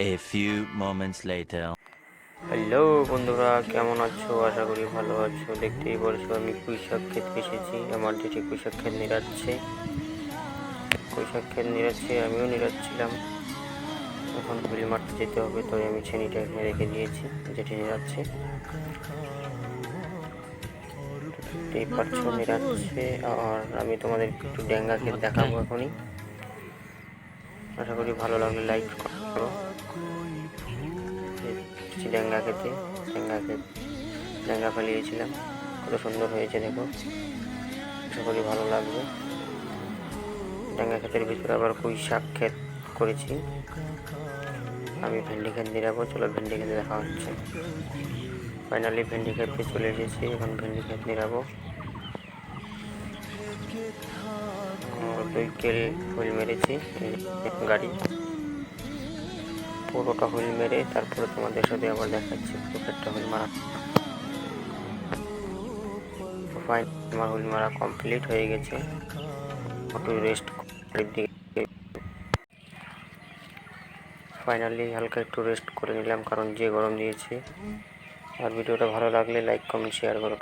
A few moments later. Hello বন্ধুরা, কেমন আছো? আশা করি ভালো আছো। দেখতেই পারছো আমি পুঁইশাক খেতে এসেছি। আমার জেঠি পুঁইশাক ক্ষেত নিড়াচ্ছে। পুঁইশাক ক্ষেত নিড়াচ্ছে, আমিও নিড়াচ্ছিলাম। এখন হুইল মারতে যেতে হবে, তাই আমি ছেনিটা এখানে রেখে দিয়েছি। জেঠি নিড়াচ্ছে, দেখতেই পারছো নিড়াচ্ছে। আর আমি তোমাদের একটু ডেঙ্গা ক্ষেত দেখাবো এখনই। আশা করি ভালো লাগলে লাইক করো। ডেঙ্গা ক্ষেতে ডেঙ্গা ফেলিয়েছিলাম, কত সুন্দর হয়েছে দেখো। আশা করি ভালো লাগবে। ডেঙ্গা ক্ষেতের ভিতরে আবার পুঁইশাক ক্ষেত করেছি। আমি ভেন্ডি ক্ষেত নিরাবো, চলো ভেন্ডি ক্ষেতে দেখা হচ্ছে। ফাইনালি ভেন্ডি ক্ষেতে চলে এসেছি, এখন ভেন্ডি ক্ষেত নিরাবো। 2 কেল হুইল মেরেছি, গাড়ি পুরোটা হুইল মেরে তারপরে তোমাদের সাথে আবার দেখাচ্ছি পুরো ক্ষেতটা হুইল মারা। আমার হুইল মারা কমপ্লিট হয়ে গেছে। একটু রেস্ট দিকে ফাইনালি হালকা একটু রেস্ট করে নিলাম, কারণ যে গরম দিয়েছে। আর ভিডিওটা ভালো লাগলে লাইক কমেন্ট শেয়ার করো।